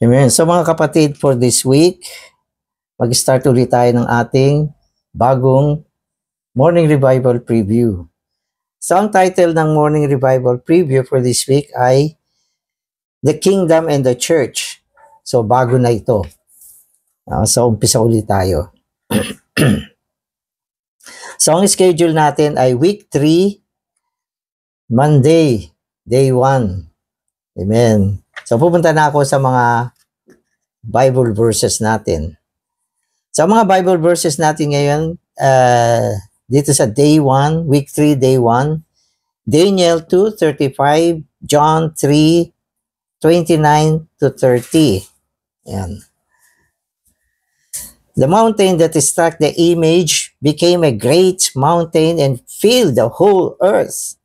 Amen. So mga kapatid, for this week, mag-start ulit tayo ng ating bagong Morning Revival Preview. So ang title ng Morning Revival Preview for this week ay The Kingdom and the Church. So bago na ito. So umpisa ulit tayo. So ang schedule natin ay week 3, Monday, day 1. Amen. So pupunta na ako sa mga Bible verses natin. Sa mga Bible verses natin ngayon, dito sa day 1, week 3, day 1, Daniel 2:35, John 3:29 to 30. Yan. The mountain that struck the image became a great mountain and filled the whole earth.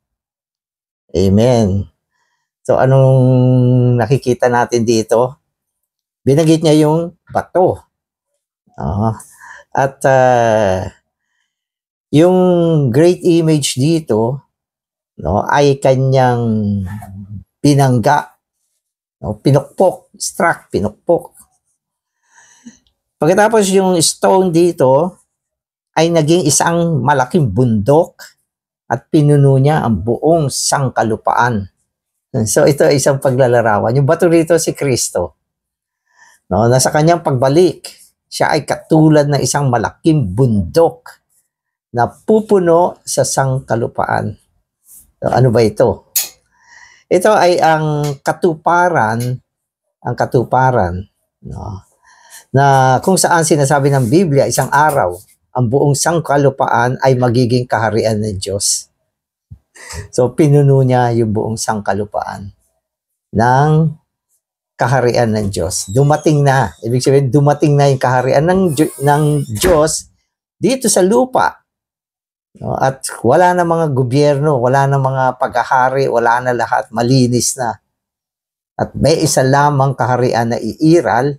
Amen. So anong nakikita natin dito? Binanggit niya yung bato. At yung great image dito, ay kanyang binangga, pinukpok, struck, pinukpok. Pagkatapos yung stone dito ay naging isang malaking bundok at pinuno niya ang buong sangkalupaan. So ito ay isang paglalarawan. Yung bato rito si Kristo. Nasa kanyang pagbalik, siya ay katulad ng isang malaking bundok na pupuno sa sangkalupaan. So, ano ba ito? Ito ay ang katuparan, na kung saan sinasabi ng Biblia, isang araw, ang buong sangkalupaan ay magiging kaharian ng Diyos. So, pinuno niya yung buong sangkalupaan ng kaharian ng Diyos. Dumating na. Ibig sabihin, dumating na yung kaharian ng Diyos dito sa lupa. At wala na mga gobyerno, wala na mga paghahari, wala na lahat, malinis na. At may isa lamang kaharian na iiral,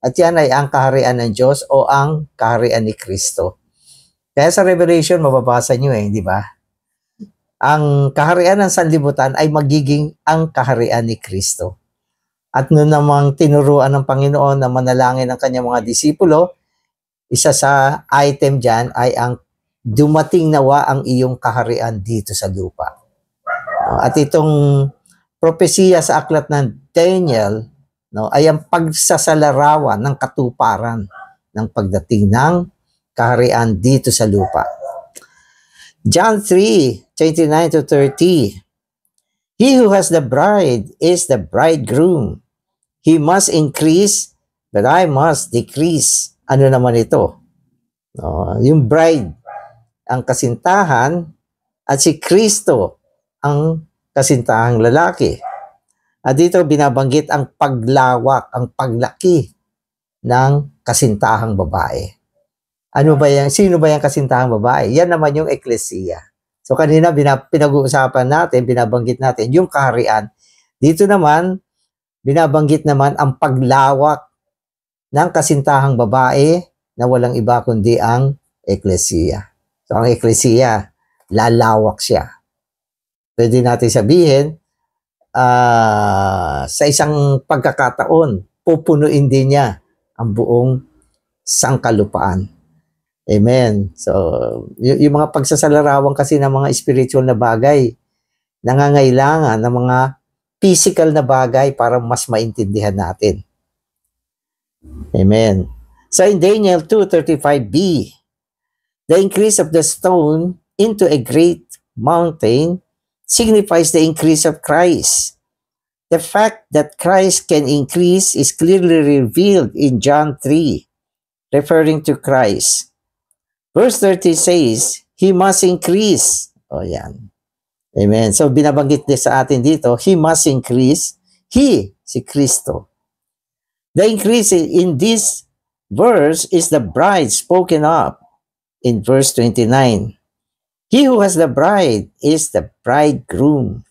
at yan ay ang kaharian ng Diyos o ang kaharian ni Kristo. Kaya sa Revelation, mababasa nyo di ba? Ang kaharian ng sanlibutan ay magiging ang kaharian ni Kristo. At noon namang tinuruan ng Panginoon na manalangin ng kanyang mga disipulo, isa sa item dyan ay ang dumating nawa ang iyong kaharian dito sa lupa. At itong propesiya sa aklat ng Daniel ay ang pagsasalarawan ng katuparan ng pagdating ng kaharian dito sa lupa. John 3:29 to 30. He who has the bride is the bridegroom. He must increase, but I must decrease. Ano naman ito? Yung bride, ang kasintahan, at si Kristo, ang kasintahang lalaki. At dito binabanggit ang paglawak, ang paglaki ng kasintahang babae. Ano ba yan? Sino ba yung kasintahang babae? Yan naman yung eklesiya. So kanina pinag-uusapan natin, binabanggit natin yung kaharian. Dito naman, binabanggit naman ang paglawak ng kasintahang babae na walang iba kundi ang eklesiya. So ang eklesiya, lalawak siya. Pwede natin sabihin, sa isang pagkakataon, pupunuin din niya ang buong sangkalupaan. Amen. So, yung mga pagsasalarawan kasi ng mga spiritual na bagay, nangangailangan ng mga physical na bagay para mas maintindihan natin. Amen. So, in Daniel 2:35b, the increase of the stone into a great mountain signifies the increase of Christ. The fact that Christ can increase is clearly revealed in John 3, referring to Christ. Verse 30 says, He must increase. Yan. Amen. So, binabanggit din sa atin dito, He must increase. He, si Kristo. The increase in this verse is the bride spoken of in verse 29. He who has the bride is the bridegroom.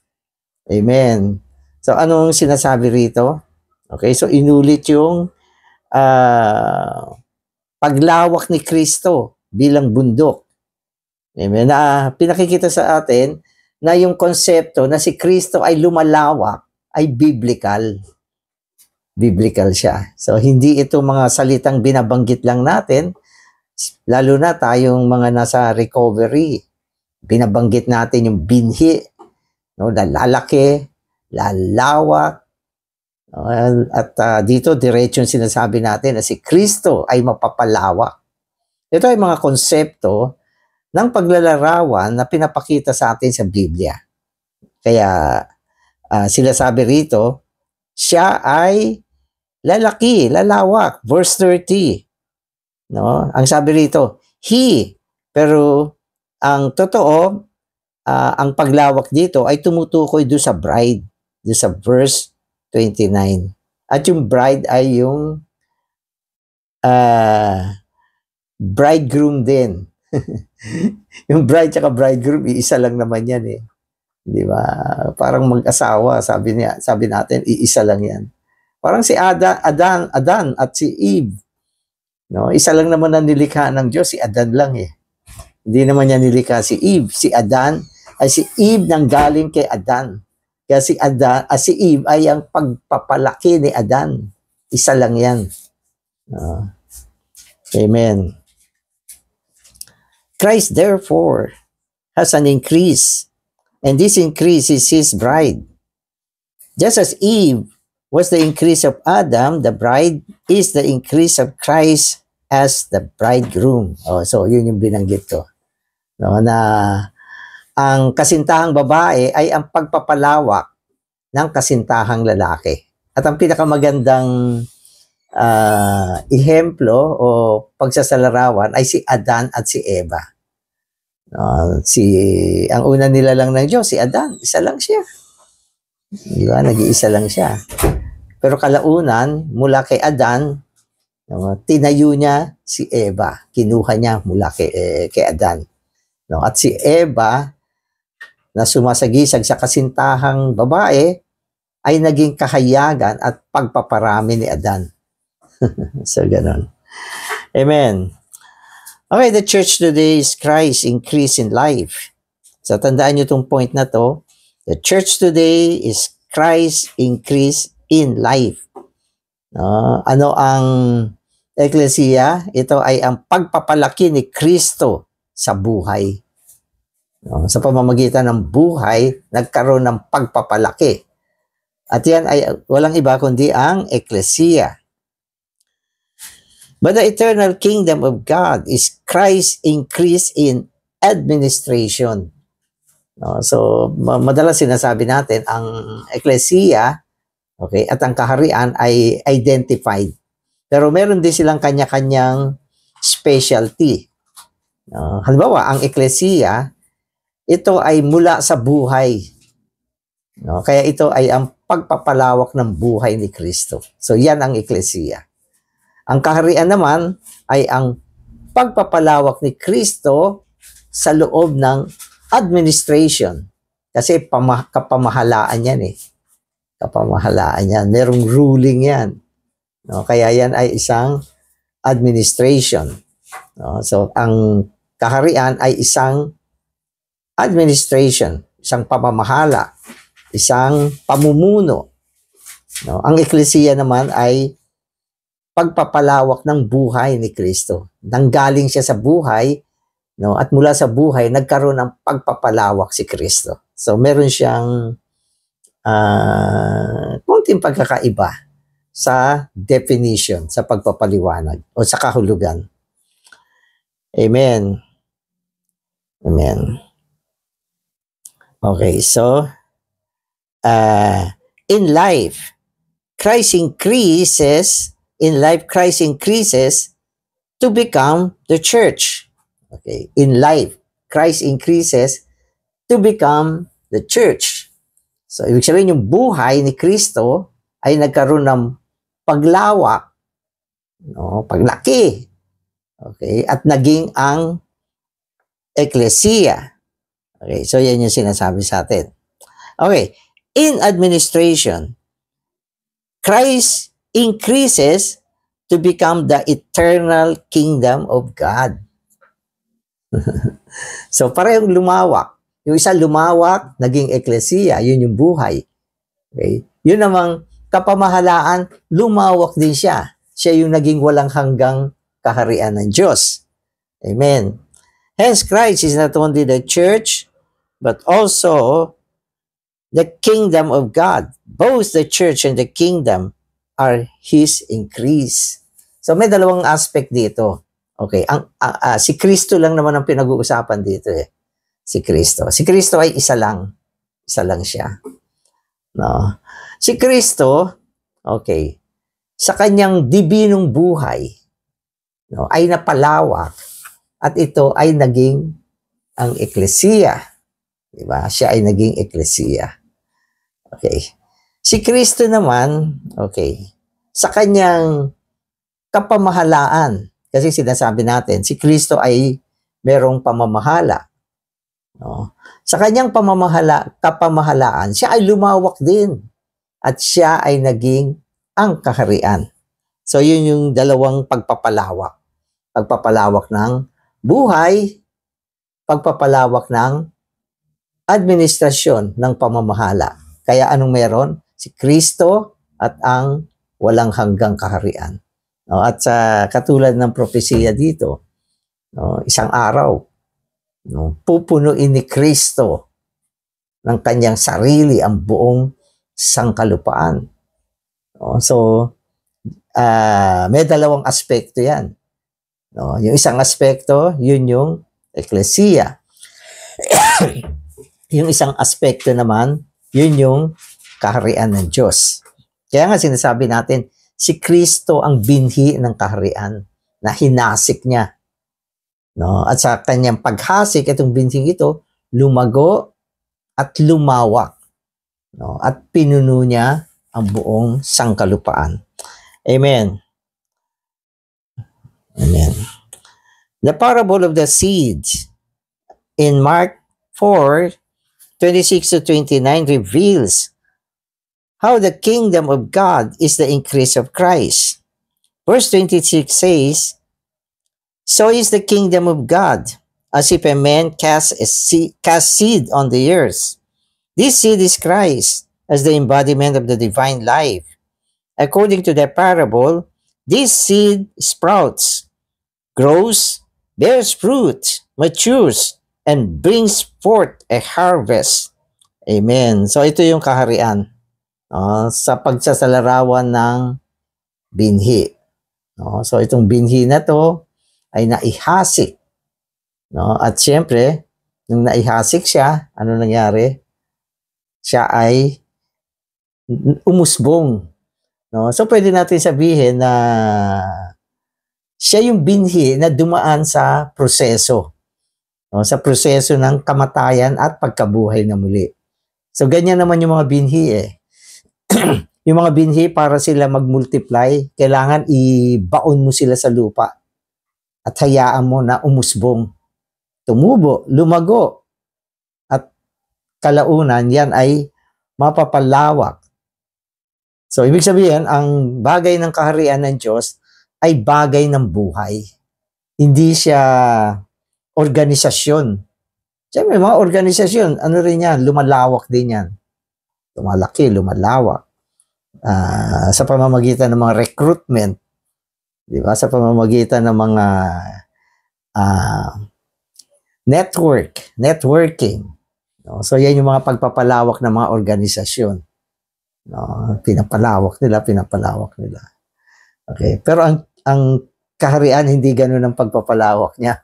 Amen. So, anong sinasabi rito? Okay, so inulit yung paglawak ni Kristo bilang bundok. Amen. Pinakikita sa atin na yung konsepto na si Kristo ay lumalawak ay biblical. biblical siya. So, hindi ito mga salitang binabanggit lang natin, lalo na tayong mga nasa recovery. Binabanggit natin yung binhi, no, lalaki, lalawak, no, at dito diretso yung sinasabi natin na si Kristo ay mapapalawak. Ito ay mga konsepto ng paglalarawan na pinapakita sa atin sa Biblia. Kaya sila sabi rito, siya ay lalaki, lalawak. Verse 30. No? Ang sabi rito, he. Pero ang totoo, ang paglawak dito ay tumutukoy doon sa bride. Doon sa verse 29. At yung bride ay yung bridegroom din. Yung bride at bridegroom, iisa lang naman yan eh. Di ba? Parang mag-asawa, sabi natin, iisa lang yan. Parang si Adan at si Eve. No, isa lang naman ang nilikha ng Diyos, si Adan lang eh. Hindi naman niya nilikha si Eve. Si Adan ay si Eve nang galing kay Adan. Kaya si Eve ay ang pagpapalaki ni Adan. Isa lang yan. Amen. Christ therefore has an increase, and this increase is his bride. Just as Eve was the increase of Adam, the bride is the increase of Christ as the bridegroom. So yun yung binanggit ko. No, na ang kasintahang babae ay ang pagpapalawak ng kasintahang lalaki. At ang pinakamagandang ehemplo o pagsasalarawan ay si Adan at si Eva. Ang una nila lang ng Diyos, si Adan, isa lang siya. Di ba? Nag-iisa lang siya. Pero kalaunan, mula kay Adan, tinayo niya si Eva. Kinuha niya mula kay Adan. At si Eva, na sumasagisag sa kasintahang babae, ay naging kahayagan at pagpaparami ni Adan. So, ganun. Amen. Okay, the church today is Christ increase in life. So, tandaan nyo itong point na to. The church today is Christ increase in life. Ano ang Ecclesia? Ito ay ang pagpapalaki ni Kristo sa buhay. Sa pamamagitan ng buhay, nagkaroon ng pagpapalaki. At yan ay walang iba kundi ang Ecclesia. But the eternal kingdom of God is Christ's increase in administration. So, madalas sinasabi natin, ang Ecclesia, okay, at ang kaharian ay identified. Pero meron din silang kanya-kanyang specialty. Halimbawa, ang Ecclesia, ito ay mula sa buhay. Kaya ito ay ang pagpapalawak ng buhay ni Kristo. So, yan ang Ecclesia. Ang kaharian naman ay ang pagpapalawak ni Kristo sa loob ng administration. Kasi kapamahalaan yan eh. Kapamahalaan yan. Merong ruling yan. Kaya yan ay isang administration. So, ang kaharian ay isang administration, isang pamamahala, isang pamumuno. Ang Ecclesia naman ay pagpapalawak ng buhay ni Kristo. Nanggaling siya sa buhay, at mula sa buhay, nagkaroon ng pagpapalawak si Kristo. So, meron siyang konting pagkakaiba sa definition, sa pagpapaliwanag, o sa kahulugan. Amen. Amen. Okay, so, in life, Christ increases to become the church. Okay, in life, Christ increases to become the church. So, ibig sabihin yung buhay ni Kristo ay nagkaroon ng paglawak, paglaki, okay, at naging ang Ecclesia. Okay, so yan yung sinasabi sa atin. Okay, in administration, Christ increases to become the eternal kingdom of God. So, parehong lumawak. Yung isa lumawak, naging Ecclesia, yun yung buhay. Okay? Yun namang kapamahalaan, lumawak din siya. Siya yung naging walang hanggang kaharian ng Diyos. Amen. Hence, Christ is not only the church, but also the kingdom of God. Both the church and the kingdom are His increase. So may dalawang aspect dito. Okay, si Kristo lang naman ang pinag-uusapan dito eh. Si Kristo. Si Kristo ay isa lang. Isa lang siya. No. Si Kristo, okay, sa kanyang dibinong buhay, no, ay napalawak at ito ay naging ang eklesiya. Diba? Siya ay naging eklesiya. Okay. Si Kristo naman, okay, sa kanyang kapamahalaan, kasi sinasabi natin, si Kristo ay merong pamamahala. No? Sa kanyang kapamahalaan, siya ay lumawak din. At siya ay naging ang kaharian. So, yun yung dalawang pagpapalawak. Pagpapalawak ng buhay, pagpapalawak ng administrasyon ng pamamahala. Kaya anong meron? Si Kristo at ang walang hanggang kaharian. No, at sa katulad ng propesiya dito, no, isang araw, no, pupunuin ni Kristo ng kanyang sarili ang buong sangkalupaan. No, so, may dalawang aspekto yan. No, yung isang aspekto, yun yung eklesiya. Yung isang aspekto naman, yun yung kaharian ng Diyos. Kaya nga sinasabi natin, si Kristo ang binhi ng kaharian na hinasik niya. No? At sa kanyang paghasik, itong binhing ito, lumago at lumawak. No? At pinuno niya ang buong sangkalupaan. Amen. Amen. The parable of the seeds in Mark 4:26 to 29 reveals how the kingdom of God is the increase of Christ. Verse 26 says, "So is the kingdom of God, as if a man casts seed on the earth. This seed is Christ, as the embodiment of the divine life. According to the parable, this seed sprouts, grows, bears fruit, matures, and brings forth a harvest." Amen. So ito yung kaharian. Sa pagsasalarawan ng binhi. No? So itong binhi na to ay naihasik. No? At siyempre, nung naihasik siya, ano nangyari? Siya ay umusbong. No? So pwede natin sabihin na siya yung binhi na dumaan sa proseso. No? Sa proseso ng kamatayan at pagkabuhay na muli. So ganyan naman yung mga binhi eh. Yung mga binhi, para sila mag-multiply, kailangan ibaon mo sila sa lupa at hayaan mo na umusbong, tumubo, lumago, at kalaunan, yan ay mapapalawak. So, ibig sabihin, ang bagay ng kaharian ng Diyos ay bagay ng buhay. Hindi siya organisasyon. Siyempre, mga organisasyon, ano rin yan, lumalawak din yan. Lumalaki, lumalawak. Sa pamamagitan ng mga recruitment, di ba? Sa pamamagitan ng mga networking. No? So, yan yung mga pagpapalawak ng mga organisasyon. No? Pinapalawak nila. Okay. Pero ang kaharian, hindi ganun ang pagpapalawak niya.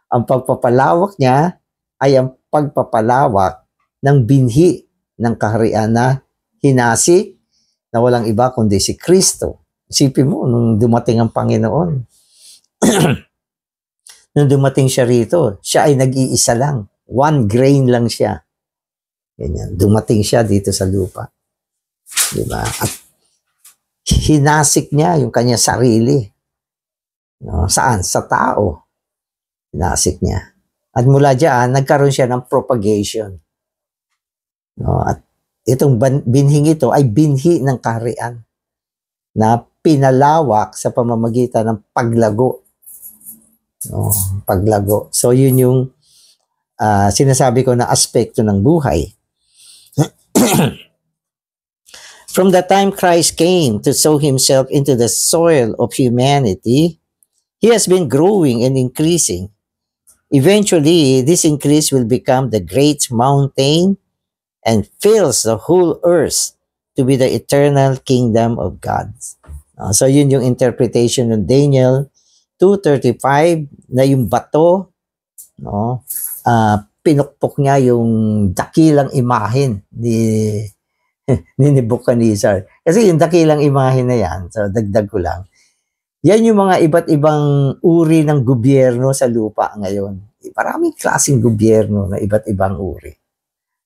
Ang pagpapalawak niya ay ang pagpapalawak ng binhi ng kaharian na hinasik na walang iba kundi si Kristo. Isipin mo, nung dumating ang Panginoon, nung dumating siya rito, siya ay nag-iisa lang. 1 grain lang siya. Ganyan. Dumating siya dito sa lupa. Diba? At hinasik niya yung kanya sarili. No? Saan? Sa tao. Hinasik niya. At mula dyan, nagkaroon siya ng propagation. No? At itong binhing ito ay binhi ng kaharian na pinalawak sa pamamagitan ng paglago. No? Paglago. So, yun yung sinasabi ko na aspekto ng buhay. 1 From the time Christ came to sow himself into the soil of humanity, he has been growing and increasing. Eventually, this increase will become the great mountain and fills the whole earth to be the eternal kingdom of God. So yun yung interpretation ng Daniel 2:35 na yung bato, no, pinukpok niya yung dakilang imahen ni Nebuchadnezzar. Kasi yung dakilang imahen na yan, so dagdag ko lang, yan yung mga iba't ibang uri ng gobyerno sa lupa ngayon. Maraming klaseng gobyerno na iba't ibang uri.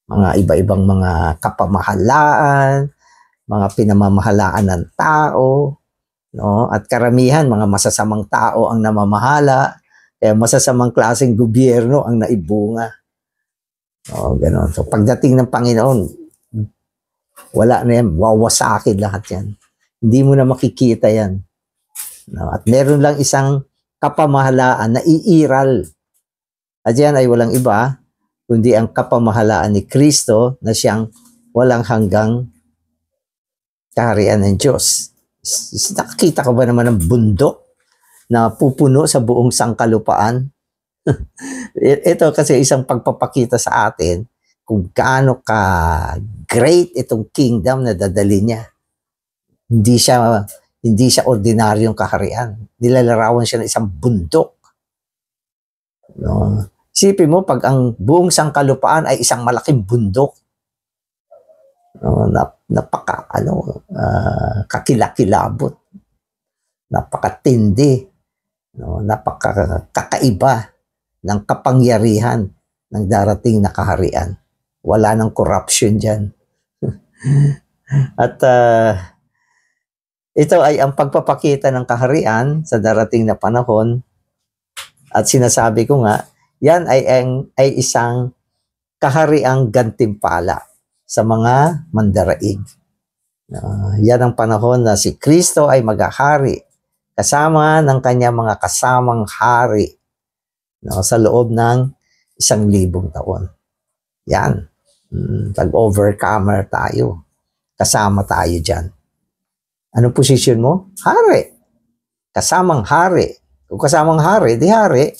Mga iba-ibang mga kapamahalaan, mga pinamamahalaan ng tao, no? At karamihan, mga masasamang tao ang namamahala, kaya masasamang klaseng gobyerno ang naibunga. O, gano'n. So, pagdating ng Panginoon, wala na yan, wawasakin lahat yan. Hindi mo na makikita yan. No? At meron lang isang kapamahalaan na iiral. At yan ay walang iba, kundi ang kapamahalaan ni Kristo na siyang walang hanggang kaharian ng Diyos. Nakakita ka ba naman ng bundok na pupuno sa buong sangkalupaan? Ito kasi isang pagpapakita sa atin kung gaano ka great itong kingdom na dadali niya. Hindi siya ordinaryong kaharian. Nilalarawan siya ng isang bundok. No? Isipin mo, pag ang buong sangkalupaan ay isang malaking bundok, no, kakilakilabot, napakatindi, no, napakakaiba ng kapangyarihan ng darating na kaharian. Wala nang corruption dyan. At ito ay ang pagpapakita ng kaharian sa darating na panahon. At sinasabi ko nga, yan ay isang kahariang gantimpala sa mga mandaraig. Yan ang panahon na si Kristo ay maghahari kasama ng kanyang mga kasamang hari, no, sa loob ng 1,000 taon. Yan. Pag-overcomer tayo. Kasama tayo dyan. Anong posisyon mo? Hari. Kasamang hari. Kung kasamang hari, di hari.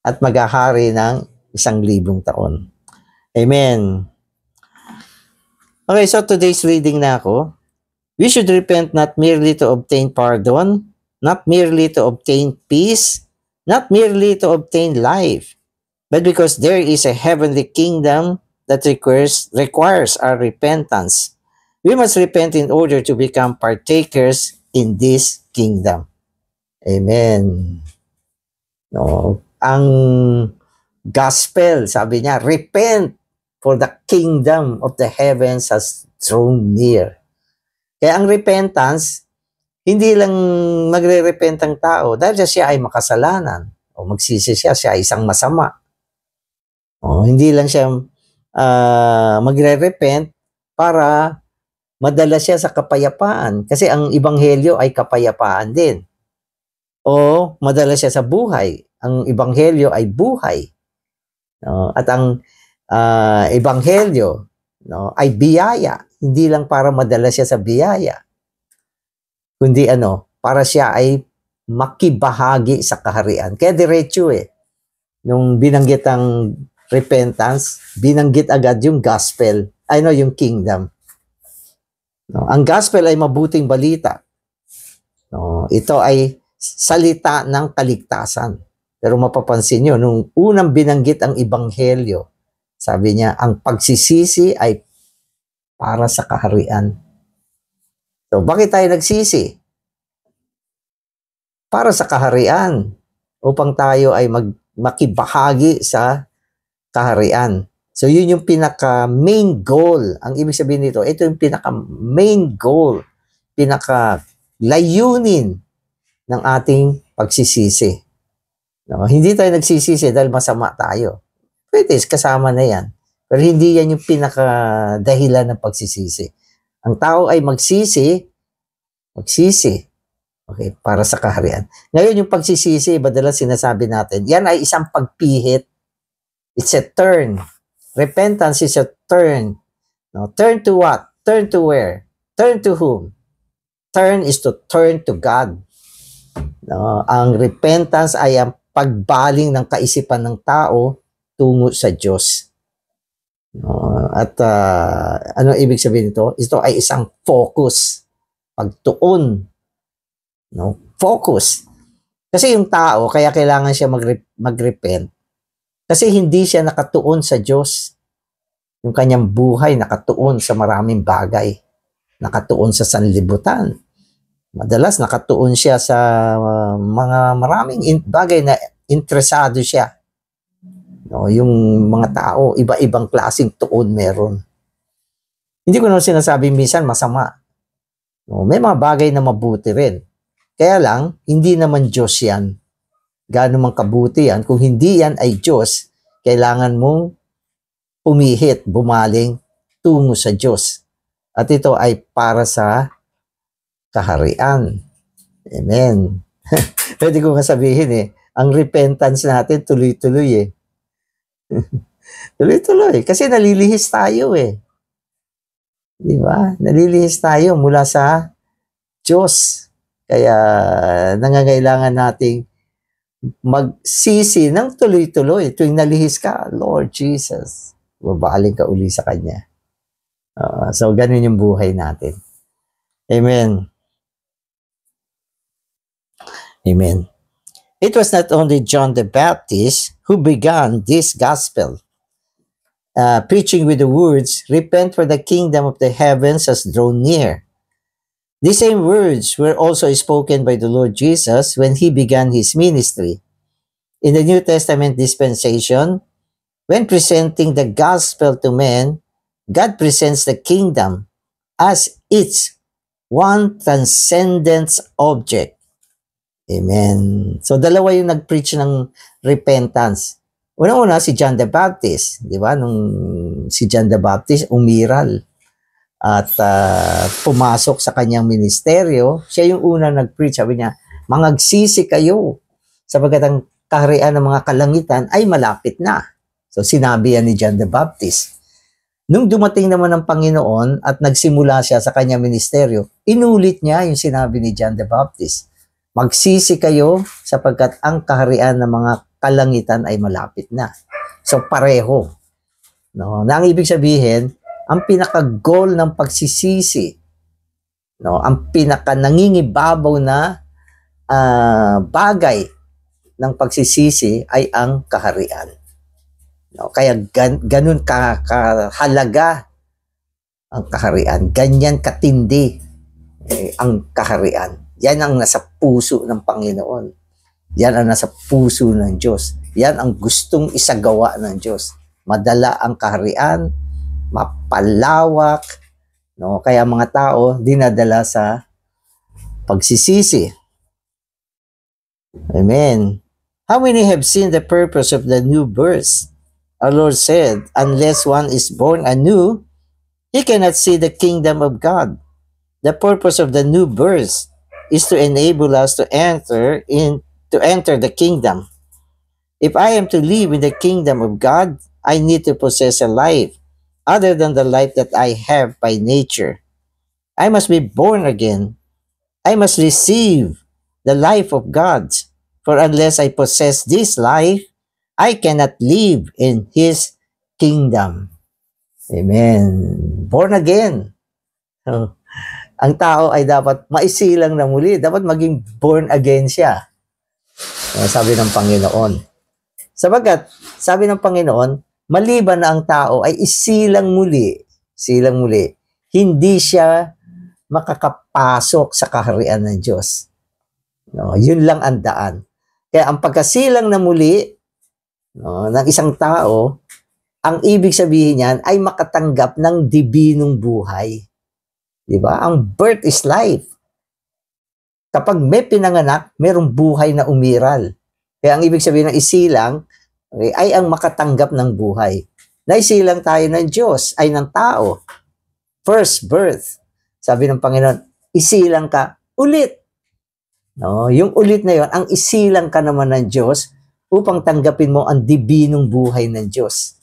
At maghahari ng 1,000 taon. Amen. Okay, so today's reading na ako. We should repent not merely to obtain pardon, not merely to obtain peace, not merely to obtain life, but because there is a heavenly kingdom that requires our repentance. We must repent in order to become partakers in this kingdom. Amen. No, ang gospel, sabi niya, repent for the kingdom of the heavens has drawn near. Kaya ang repentance, hindi lang magre-repent ang tao dahil siya ay makasalanan o magsisi siya ay isang masama. O, hindi lang siya magre-repent para madala siya sa kapayapaan. Kasi ang ebanghelyo ay kapayapaan din. O madala siya sa buhay. Ang ebanghelyo ay buhay. No? At ang ebanghelyo, no, ay biyaya. Hindi lang para madala siya sa biyaya. Kundi para siya ay makibahagi sa kaharian. Kaya diretso nung binanggit ang repentance, binanggit agad yung gospel, yung kingdom. No, ang gospel ay mabuting balita. No, ito ay salita ng kaligtasan. Pero mapapansin nyo, nung unang binanggit ang ebanghelyo, sabi niya, ang pagsisisi ay para sa kaharian. So, bakit tayo nagsisi? Para sa kaharian. Upang tayo ay makibahagi sa kaharian. So, yun yung pinaka-main goal. Ang ibig sabihin nito, ito yung pinaka-main goal, pinaka-layunin ng ating pagsisisi. No, hindi tayo nagsisisi dahil masama tayo. Pwede, kasama na yan. Pero hindi yan yung pinaka-dahilan ng pagsisisi. Ang tao ay magsisi, okay, para sa kaharian. Ngayon yung pagsisisi, madalas sinasabi natin, yan ay isang pagpihit. It's a turn. Repentance is a turn. No, turn to what? Turn to where? Turn to whom? Turn is to turn to God. No, ang repentance ay ang pagbaling ng kaisipan ng tao tungo sa Diyos. No, at ano ibig sabihin nito? Ito ay isang focus, pagtuon. No, focus. Kasi yung tao, kaya kailangan siya mag-repent. Kasi hindi siya nakatuon sa Diyos. Yung kanyang buhay nakatuon sa maraming bagay. Nakatuon sa sanlibutan. Madalas nakatuon siya sa mga maraming bagay na interesado siya. No, yung mga tao, iba-ibang klaseng tuon meron. Hindi ko naman sinasabi minsan masama. No, may mga bagay na mabuti rin. Kaya lang, hindi naman Diyos yan. Gaano mang kabuti yan. Kung hindi yan ay Diyos, kailangan mong pumihit, bumaling, tungo sa Diyos. At ito ay para sa kaharian. Amen. Pwede ko sabihin ang repentance natin tuloy-tuloy tuloy-tuloy. Kasi nalilihis tayo Di ba? Nalilihis tayo mula sa Diyos. Kaya nangangailangan nating magsisi ng tuloy-tuloy. Tuwing nalihis ka, Lord Jesus, babaling ka uli sa Kanya. So, ganun yung buhay natin. Amen. Amen. It was not only John the Baptist who began this gospel, preaching with the words, "Repent, for the kingdom of the heavens has drawn near." These same words were also spoken by the Lord Jesus when he began his ministry. In the New Testament dispensation, when presenting the gospel to men, God presents the kingdom as its one transcendent object. Amen. So, dalawa yung nag-preach ng repentance. Una-una, si John the Baptist. Di ba? Nung si John the Baptist, umiral at pumasok sa kanyang ministeryo, siya yung una nag-preach. Sabi niya, mangagsisi kayo sapagkat ang kaharian ng mga kalangitan ay malapit na. So, sinabi yan ni John the Baptist. Nung dumating naman ng Panginoon at nagsimula siya sa kanyang ministeryo, inulit niya yung sinabi ni John the Baptist. Magsisi kayo sapagkat ang kaharian ng mga kalangitan ay malapit na. So, pareho. No? Na ang ibig sabihin, ang pinaka-goal ng pagsisisi, no, ang pinaka-nangingibabaw na bagay ng pagsisisi ay ang kaharian. No, kaya ganun kahalaga ang kaharian. Ganyan katindi ang kaharian. Yan ang nasa puso ng Panginoon. Yan ang nasa puso ng Diyos. Yan ang gustong isagawa ng Diyos. Madala ang kaharian, mapalawak, no? Kaya mga tao dinadala sa pagsisisi. Amen. How many have seen the purpose of the new birth? Our Lord said, unless one is born anew, he cannot see the kingdom of God. The purpose of the new birth is to enable us to enter the kingdom. If I am to live in the kingdom of God, I need to possess a life other than the life that I have by nature. I must be born again. I must receive the life of God. For unless I possess this life, I cannot live in His kingdom. Amen. Born again. So, ang tao ay dapat maisilang na muli. Dapat maging born again siya. Sabi ng Panginoon. Sabagat, sabi ng Panginoon, maliban na ang tao ay isilang muli, hindi siya makakapasok sa kaharian ng Diyos. No, yun lang ang daan. Kaya ang pagkasilang na muli ng isang tao, ang ibig sabihin niyan ay makatanggap ng dibinong buhay. Diba? Ang birth is life. Kapag may pinanganak, mayroong buhay na umiral. Kaya ang ibig sabihin ng isilang ay ang makatanggap ng buhay. Naisilang tayo ng Diyos, ay ng tao. First birth. Sabi ng Panginoon, isilang ka ulit. No, yung ulit na yon, ang isilang ka naman ng Diyos upang tanggapin mo ang dibinong buhay ng Diyos.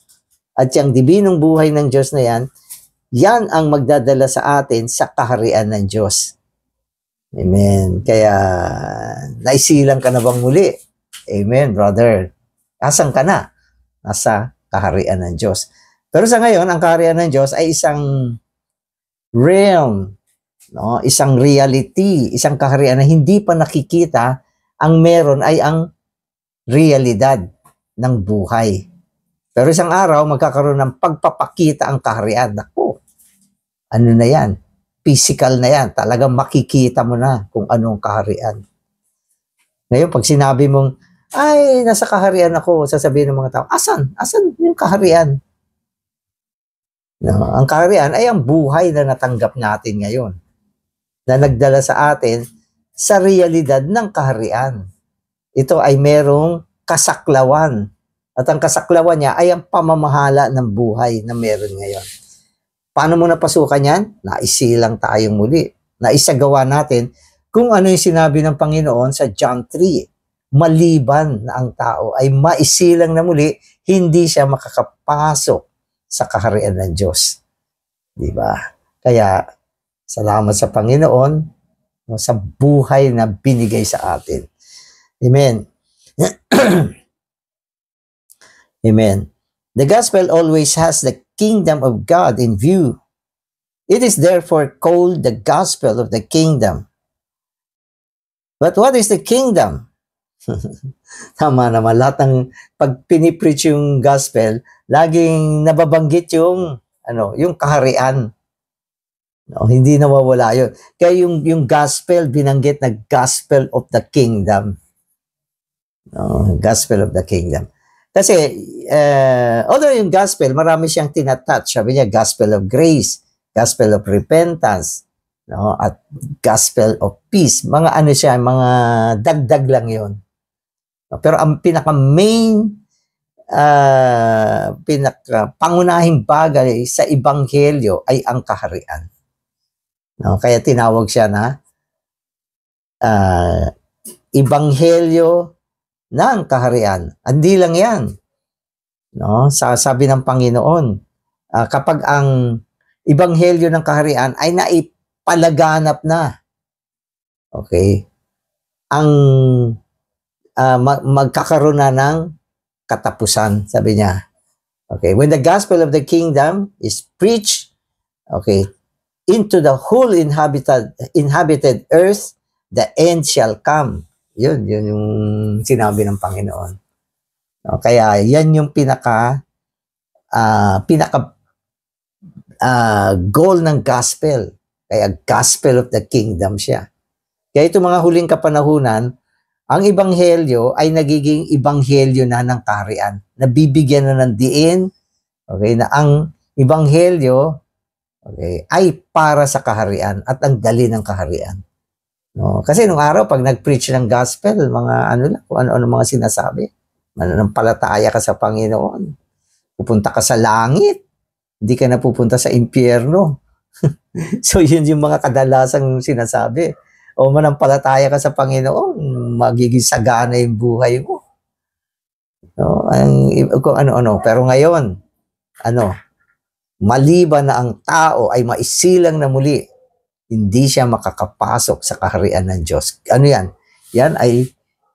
At yung dibinong buhay ng Diyos na yan, yan ang magdadala sa atin sa kaharian ng Diyos. Amen. Kaya, naisilang ka na bang muli? Amen, brother. Asan ka na? Nasa kaharian ng Diyos. Pero sa ngayon, ang kaharian ng Diyos ay isang realm, no? Isang reality, isang kaharian na hindi pa nakikita. Ang meron ay ang realidad ng buhay. Pero isang araw, magkakaroon ng pagpapakita ang kaharian. Naku, ano na yan? Physical na yan. Talagang makikita mo na kung anong kaharian. Ngayon, pag sinabi mong, ay, nasa kaharian ako, sasabihin ng mga tao, asan? Asan yung kaharian? No, ang kaharian ay ang buhay na natanggap natin ngayon. Na nagdala sa atin sa realidad ng kaharian. Ito ay merong kasaklawan. At ang kasaklawan niya ay ang pamamahala ng buhay na meron ngayon. Paano mo napasukan yan? Naisilang tayong muli. Naisagawa natin kung ano yung sinabi ng Panginoon sa John 3. Maliban na ang tao ay maisilang na muli, hindi siya makakapasok sa kaharian ng Diyos. Diba? Kaya, salamat sa Panginoon sa buhay na binigay sa atin. Amen. Amen. The gospel always has the kingdom of God in view. It is therefore called the gospel of the kingdom. But what is the kingdom? Tama naman, lahat ng pag pinipreach yung gospel, laging nababanggit yung yung kaharian. No, hindi nawawala yun. Kaya yung gospel, binanggit na gospel of the kingdom. No, gospel of the kingdom. Kasi, although yung gospel, marami siyang tinatouch. Sabi niya, gospel of grace, gospel of repentance, no, at gospel of peace. Mga ano siya, mga dagdag lang yun. Pero ang pinaka-main, pinaka-pangunahing bagay sa ebanghelyo ay ang kaharian. No, kaya tinawag siya na ebanghelyo ng kaharian. Hindi lang yan. No? Sabi ng Panginoon, kapag ang ebanghelyo ng kaharian ay naipalaganap na, okay, ang magkakaroon na ng katapusan, sabi niya. Okay, when the gospel of the kingdom is preached, okay, into the whole inhabited earth, the end shall come. Yun yung sinabi ng Panginoon. No, kaya yan yung pinaka goal ng gospel. Kaya gospel of the kingdom siya. Kaya itong mga huling kapanahunan, ang ebanghelyo ay nagiging ebanghelyo na ng kaharian. Nabibigyan na ng diin, okay, na ang ebanghelyo, okay, ay para sa kaharian at ang dali ng kaharian. No, kasi nung araw pag nag-preach ng gospel, mga kung ano mga sinasabi. Mananampalataya ka sa Panginoon. Pupunta ka sa langit. Hindi ka na pupunta sa impyerno. So yun yung mga kadalasang sinasabi. O manampalataya ka sa Panginoon, magiging sagana yung buhay mo. No, kung ano-ano. Pero ngayon, maliban na ang tao ay maisilang na muli, hindi siya makakapasok sa kaharian ng Diyos. Ano yan? Yan ay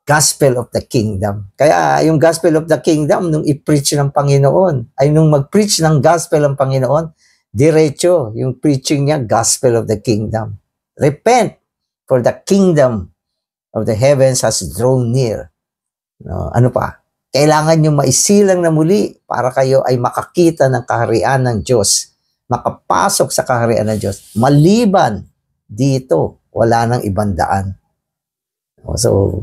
gospel of the kingdom. Kaya yung gospel of the kingdom, nung i-preach ng Panginoon, ay nung mag-preach ng gospel ng Panginoon, diretso yung preaching niya, gospel of the kingdom. Repent, for the kingdom of the heavens has drawn near. No, ano pa? Kailangan nyo maisilang na muli para kayo ay makakita ng kaharian ng Diyos. Makapasok sa kaharian ng Diyos. Maliban dito, wala nang ibang daan. So,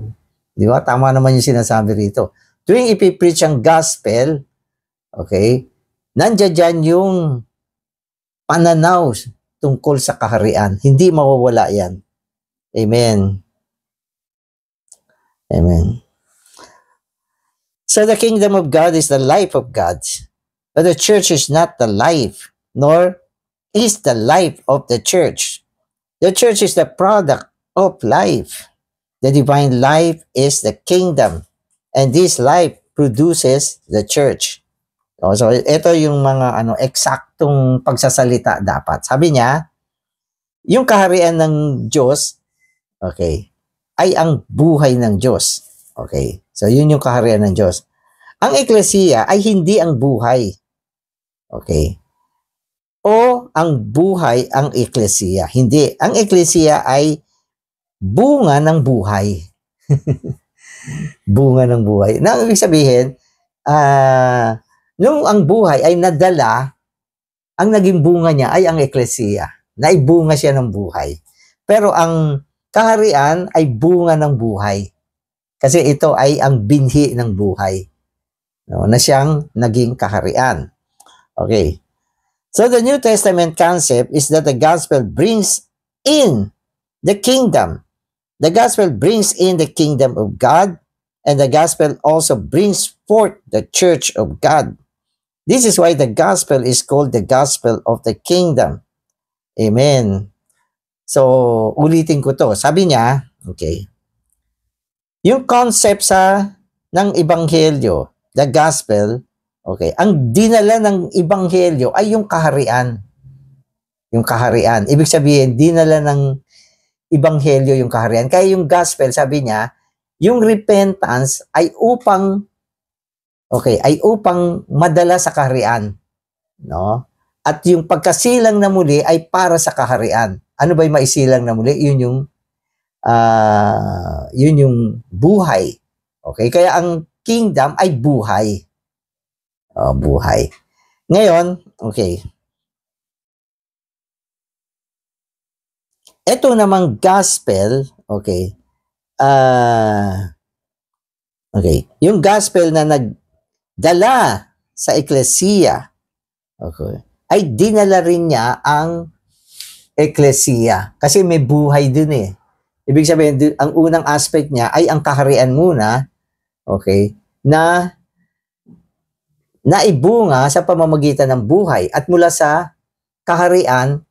di ba? Tama naman yung sinasabi rito. Tuwing ipipreach ang gospel, okay, nandiyan dyan yung pananaw tungkol sa kaharian. Hindi mawawala yan. Amen. Amen. So the kingdom of God is the life of God. But the church is not the life, nor is the life of the church. The church is the product of life. The divine life is the kingdom. And this life produces the church. So ito yung mga eksaktong pagsasalita dapat. Sabi niya, yung kaharian ng Diyos, okay, ay ang buhay ng Diyos. Okay. So yun yung kaharian ng Diyos. Ang eklesiya ay hindi ang buhay. Okay. O ang buhay ang eklesiya. Hindi. Ang eklesiya ay bunga ng buhay. Bunga ng buhay. Na ibig sabihin, nung ang buhay ay nadala, ang naging bunga niya ay ang eklesiya. Naibunga siya ng buhay. Pero ang kaharian ay bunga ng buhay. Kasi ito ay ang binhi ng buhay. No, na siyang naging kaharian. Okay. So the New Testament concept is that the gospel brings in the kingdom. The gospel brings in the kingdom of God, and the gospel also brings forth the church of God. This is why the gospel is called the gospel of the kingdom. Amen. So, ulitin ko to. Sabi niya, okay, yung concept ng ebanghelyo, the gospel, okay, ang dinala ng ebanghelyo ay yung kaharian. Yung kaharian. Ibig sabihin, dinala ng ebanghelyo yung kaharian. Kaya yung gospel, sabi niya, yung repentance ay upang madala sa kaharian. No? At yung pagkasilang na muli ay para sa kaharian. Ano ba yung maisilang na muli? Yun yung buhay. Okay? Kaya ang kingdom ay buhay. Buhay. Ngayon, okay. Ito namang gospel, okay. Okay. Yung gospel na nagdala sa eklesiya, okay, ay dinala rin niya ang eklesiya. Kasi may buhay dun eh. Ibig sabihin, ang unang aspect niya ay ang kaharian muna, okay, na naibunga sa pamamagitan ng buhay at mula sa kaharian,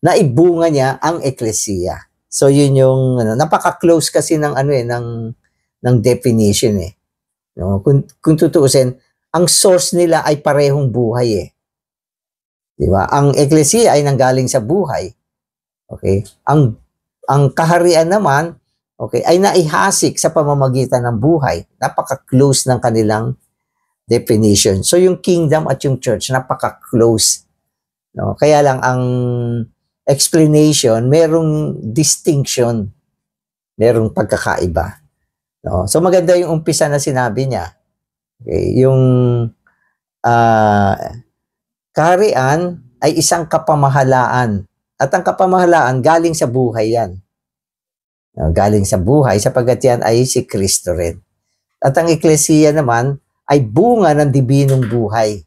naibunga niya ang eklesiya. So yun yung napaka-close kasi ng ng definition eh. No, kung tutuusin, ang source nila ay parehong buhay eh. 'Di ba? Ang eklesiya ay nanggaling sa buhay. Okay? Ang kaharian naman, okay, ay naihasik sa pamamagitan ng buhay. Napaka-close ng kanilang definition. So yung kingdom at yung church napaka-close. No? Kaya lang ang explanation, merong distinction, merong pagkakaiba. No? So maganda yung umpisa na sinabi niya. Okay? Yung kaharian ay isang kapamahalaan. At ang kapamahalaan galing sa buhay yan. No? Galing sa buhay sapagkat yan ay si Kristo rin. At ang eklesiya naman ay bunga ng dibinong buhay.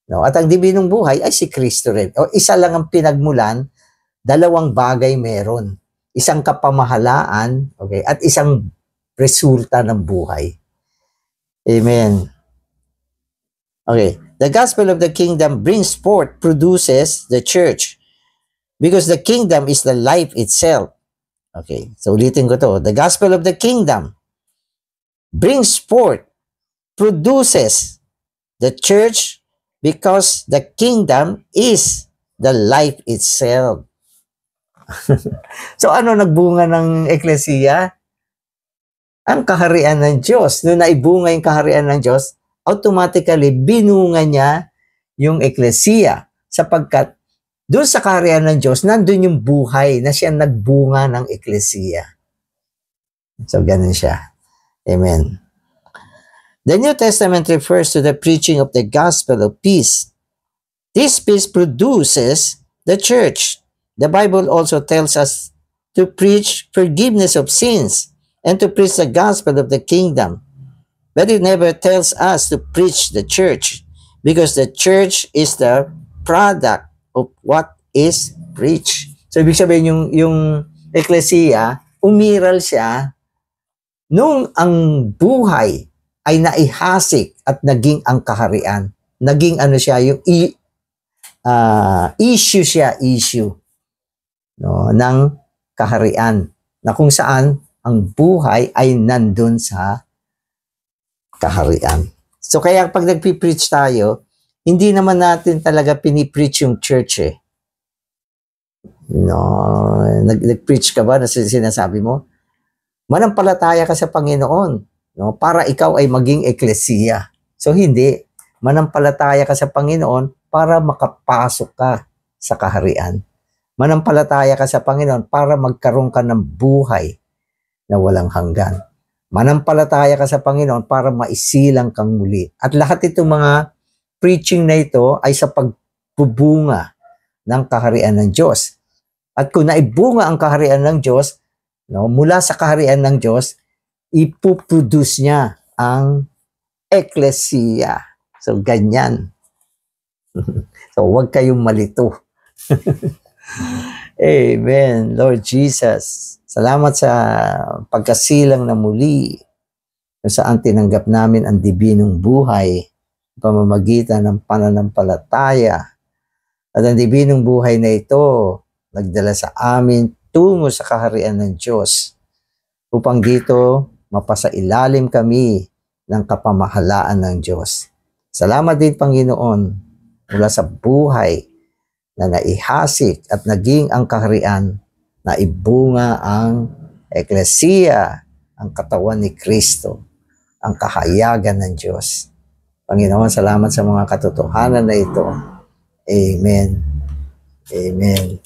No? At ang dibinong buhay ay si Kristo rin. O isa lang ang pinagmulan, dalawang bagay meron. Isang kapamahalaan, okay, at isang resulta ng buhay. Amen. Okay. The gospel of the kingdom brings forth, produces the church. Because the kingdom is the life itself. Okay. So ulitin ko to. The gospel of the kingdom brings forth, produces the church because the kingdom is the life itself. So ano nagbunga ng eklesiya? Ang kaharian ng Diyos. Nung naibunga yung kaharian ng Diyos, automatically binunga niya yung eklesiya sapagkat doon sa kaharian ng Diyos, nandun yung buhay na siya nagbunga ng eklesiya. So ganun siya. Amen. The New Testament refers to the preaching of the gospel of peace. This peace produces the church. The Bible also tells us to preach forgiveness of sins and to preach the gospel of the kingdom. But it never tells us to preach the church because the church is the product of what is preached. So ibig sabihin yung eklesiya, umiral siya nung ang buhay ay naihasik at naging ang kaharian. Naging siya, yung issue no, ng kaharian. Na kung saan ang buhay ay nandun sa kaharian. So kaya pag nagpi-preach tayo, hindi naman natin talaga pinipreach yung church eh. No, nag-preach ka ba na sinasabi mo? Manampalataya ka sa Panginoon, no, para ikaw ay maging eklesiya. So hindi, manampalataya ka sa Panginoon para makapasok ka sa kaharian. Manampalataya ka sa Panginoon para magkaroon ka ng buhay na walang hanggan. Manampalataya ka sa Panginoon para maisilang kang muli. At lahat itong mga preaching na ito ay sa pagbubunga ng kaharian ng Diyos. At kung naibunga ang kaharian ng Diyos, no, mula sa kaharian ng Diyos, ipuproduce niya ang eklesiya. So, ganyan. So, huwag kayong malito. Amen. Lord Jesus, salamat sa pagkasilang na muli kung saan tinanggap namin ang dibinong buhay pamamagitan ng pananampalataya. At ang dibinong buhay na ito nagdala sa amin tungo sa kaharian ng Diyos upang dito mapasailalim kami ng kapamahalaan ng Diyos. Salamat din, Panginoon, mula sa buhay na naihasik at naging ang kaharian na ibunga ang eklesiya, ang katawan ni Kristo, ang kahayagan ng Diyos. Panginoon, salamat sa mga katotohanan na ito. Amen. Amen.